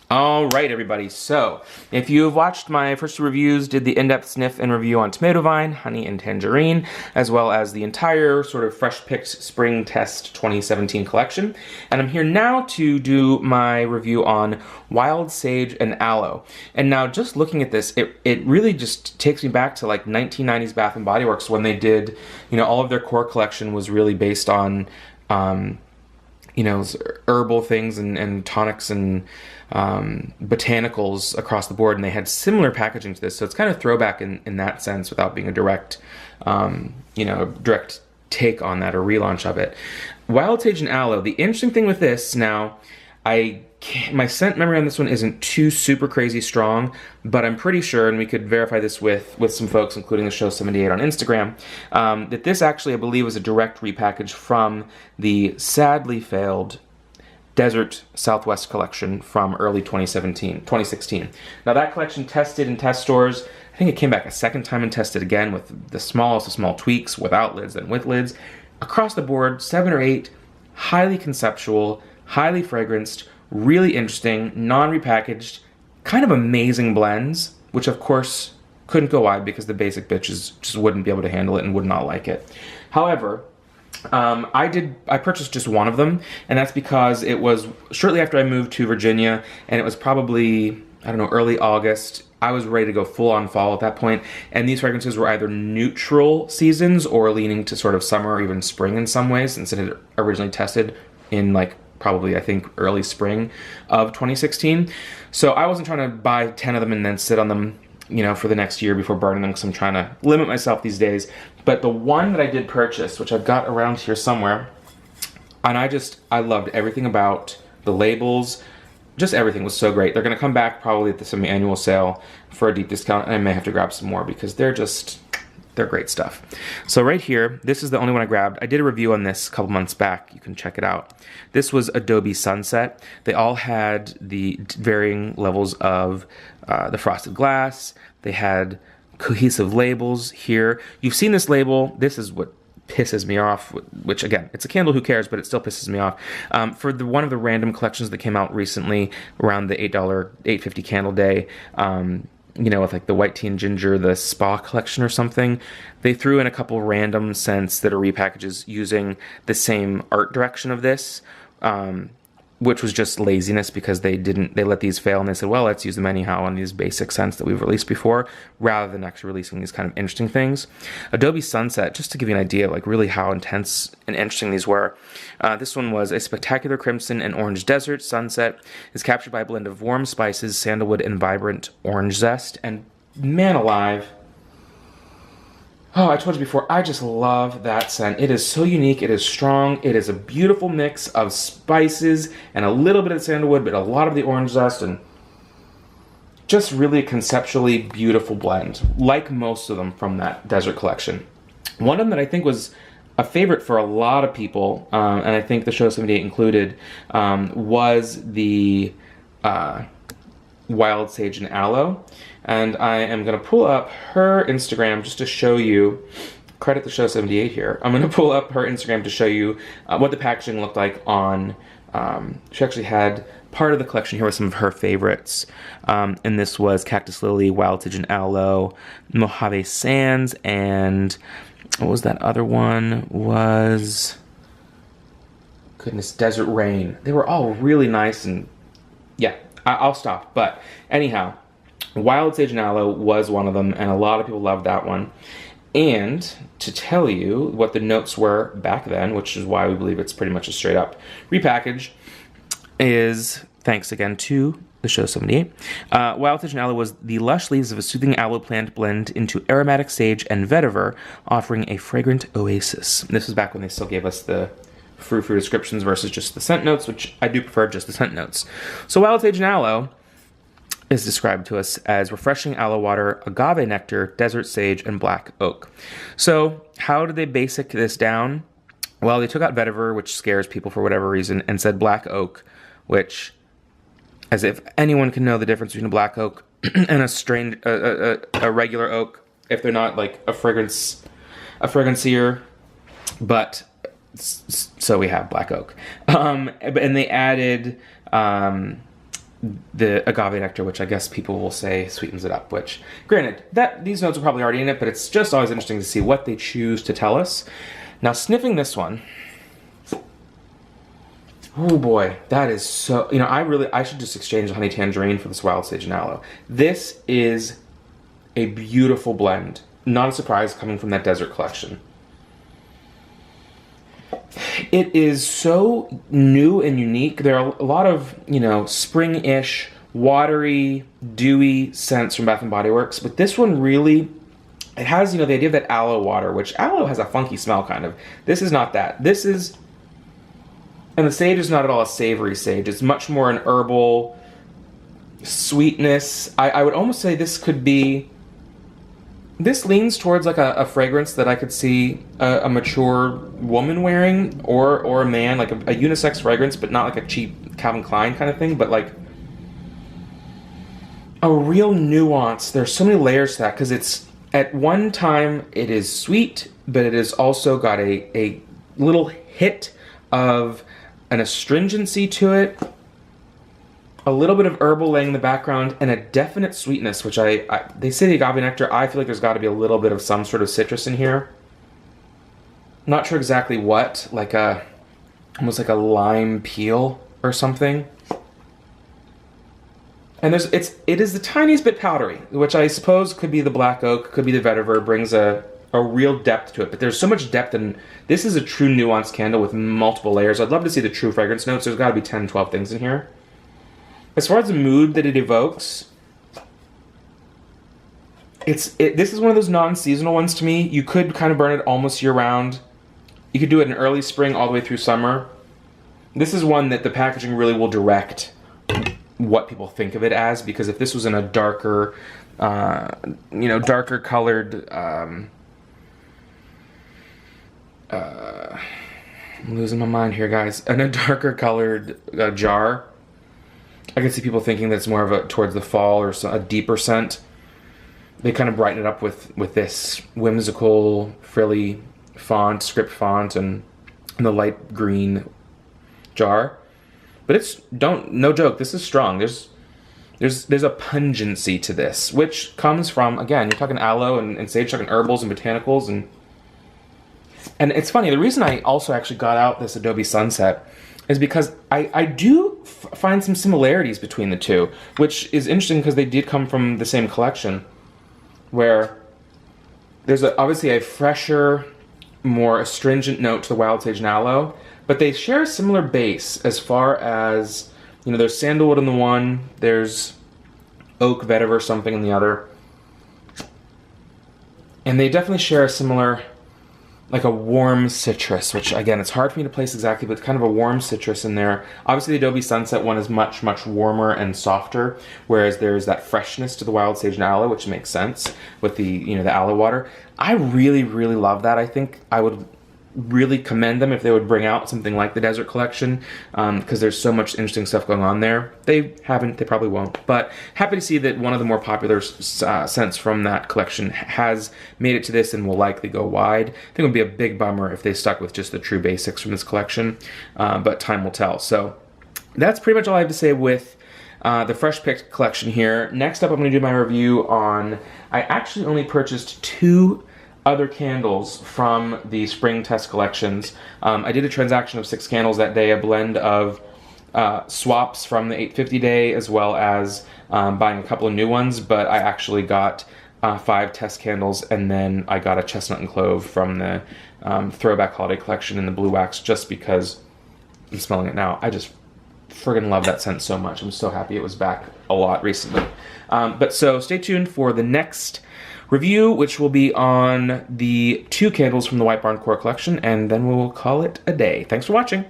All right, everybody. So, if you've watched my first two reviews, did the in-depth sniff and review on Tomato Vine, Honey and Tangerine, as well as the entire sort of fresh-picked Spring Test 2017 collection. And I'm here now to do my review on Wild Sage and Aloe. And now, just looking at this, it really just takes me back to like 1990s Bath & Body Works when they did, all of their core collection was really based on, herbal things and tonics and botanicals across the board, and they had similar packaging to this, so it's kind of throwback in that sense without being a direct direct take on that or relaunch of it. Wild Sage and Aloe, the interesting thing with this now, my scent memory on this one isn't too super crazy strong, but I'm pretty sure, and we could verify this with some folks, including the Show 78 on Instagram, that this actually, I believe, was a direct repackage from the sadly failed Desert Southwest collection from early 2016. Now that collection tested in test stores. I think it came back a second time and tested again with the smallest of small tweaks, without lids and with lids. Across the board, 7 or 8, highly conceptual, highly fragranced, really interesting, non-repackaged, kind of amazing blends, which of course couldn't go wide because the basic bitches just wouldn't be able to handle it and would not like it. However, I purchased just one of them, and that's because it was shortly after I moved to Virginia, and it was probably, early August. I was ready to go full on fall at that point, and these fragrances were either neutral seasons or leaning to sort of summer or even spring in some ways, since it had originally tested in probably, I think, early spring of 2016. So I wasn't trying to buy 10 of them and then sit on them, for the next year before burning them, because I'm trying to limit myself these days. But the one that I did purchase, which I've got around here somewhere, and I loved everything about the labels. Just everything was so great. They're going to come back probably at the semi-annual sale for a deep discount, and I may have to grab some more because they're great stuff. So right here, this is the only one I grabbed. I did a review on this a couple months back. You can check it out. This was Adobe Sunset. They all had the varying levels of the frosted glass. They had cohesive labels here. You've seen this label. This is what pisses me off, which again, it's a candle, who cares, but it still pisses me off. For one of the random collections that came out recently around the $8.50 candle day, with the white tea and ginger, the spa collection or something, they threw in a couple random scents that are repackages using the same art direction of this, which was just laziness because they let these fail and they said, well, let's use them anyhow on these basic scents that we've released before, rather than actually releasing these kind of interesting things. Adobe Sunset, just to give you an idea of really how intense and interesting these were. This one was a spectacular crimson and orange desert. Sunset is captured by a blend of warm spices, sandalwood, and vibrant orange zest. And man alive, oh, I told you before, I just love that scent. It is so unique, it is strong, it is a beautiful mix of spices and a little bit of sandalwood, but a lot of the orange zest, and just really a conceptually beautiful blend, like most of them from that desert collection. One of them that I think was a favorite for a lot of people, and I think the Show 78 included, was the Wild Sage and Aloe. And I am going to pull up her Instagram just to show you, credit the Show 78 here, I'm going to pull up her Instagram to show you what the packaging looked like on, she actually had part of the collection here with some of her favorites. And this was Cactus Lily, Wild Sage and Aloe, Mojave Sands, and what was that other one? Goodness, Desert Rain. They were all really nice, and yeah, I'll stop. But anyhow, Wild Sage and Aloe was one of them, and a lot of people loved that one. And to tell you what the notes were back then, which is why we believe it's pretty much a straight up repackage, is thanks again to the Show 78. Wild Sage and Aloe was the lush leaves of a soothing aloe plant blend into aromatic sage and vetiver, offering a fragrant oasis. This was back when they still gave us the frou-frou descriptions versus just the scent notes, which I do prefer just the scent notes. So Wild Sage and Aloe is described to us as refreshing aloe water, agave nectar, desert sage, and black oak. So how did they basic this down? Well, they took out vetiver, which scares people for whatever reason, and said black oak, which, as if anyone can know the difference between a black oak and a regular oak, if they're not like a fragranceer, but so we have black oak. And they added the agave nectar, which I guess people will say sweetens it up, which granted, these notes are probably already in it, but it's just always interesting to see what they choose to tell us. Now, sniffing this one, oh boy, that is so, you know, I should just exchange the honey tangerine for this Wild Sage and Aloe. This is a beautiful blend. Not a surprise coming from that desert collection. It is so new and unique. There are a lot of, you know, spring-ish, watery, dewy scents from Bath & Body Works, but this one really, it has, you know, the idea of that aloe water, which aloe has a funky smell, kind of. This is not that. This is, and the sage is not at all a savory sage. It's much more an herbal sweetness. I would almost say this could be, this leans towards like a fragrance that I could see a mature woman wearing, or a man, like a unisex fragrance, but not like a cheap Calvin Klein kind of thing, but like a real nuance. There's so many layers to that, because it's, at one time, it is sweet, but it has also got a little hit of an astringency to it, a little bit of herbal laying in the background, and a definite sweetness, which they say the agave nectar, I feel like there's got to be a little bit of some sort of citrus in here. Not sure exactly what, like almost like a lime peel or something. And it is the tiniest bit powdery, which I suppose could be the black oak, could be the vetiver, brings a real depth to it. But there's so much depth, and this is a true nuanced candle with multiple layers. I'd love to see the true fragrance notes. There's got to be 10, 12 things in here. As far as the mood that it evokes, this is one of those non-seasonal ones to me. You could kind of burn it almost year-round. You could do it in early spring all the way through summer. This is one that the packaging really will direct what people think of it as, because if this was in a darker, darker colored, I'm losing my mind here, guys. In a darker colored jar, I could see people thinking that it's more of towards the fall or a deeper scent. They kind of brighten it up with this whimsical, frilly font, script font, and the light green jar. But it's, no joke, this is strong. There's a pungency to this, which comes from, again, you're talking aloe and sage, talking herbals and botanicals, and it's funny, the reason I also actually got out this Adobe Sunset is because I do find some similarities between the two, which is interesting because they did come from the same collection, where there's obviously a fresher, more astringent note to the Wild Sage and Aloe, but they share a similar base as far as, you know, there's sandalwood in the one, there's oak, vetiver, something in the other, and they definitely share a similar, like a warm citrus, which again, it's hard for me to place exactly, but kind of a warm citrus in there. Obviously the Adobe Sunset one is much, much warmer and softer, whereas there's that freshness to the Wild Sage and Aloe, which makes sense with the, you know, the aloe water. I really, really love that. I think I would really commend them if they would bring out something like the Desert Collection, because there's so much interesting stuff going on there. They haven't, they probably won't, but happy to see that one of the more popular scents from that collection has made it to this and will likely go wide. I think it would be a big bummer if they stuck with just the true basics from this collection, but time will tell. So that's pretty much all I have to say with the Fresh Picked collection here. Next up, I'm going to do my review on, I actually only purchased 2 other candles from the spring test collections. I did a transaction of 6 candles that day, a blend of swaps from the 850 day, as well as buying a couple of new ones, but I actually got 5 test candles, and then I got a chestnut and clove from the throwback holiday collection in the blue wax, just because I'm smelling it now. I just friggin' love that scent so much. I'm so happy it was back a lot recently. But so stay tuned for the next review, which will be on the 2 candles from the White Barn Core collection, and then we'll call it a day. Thanks for watching.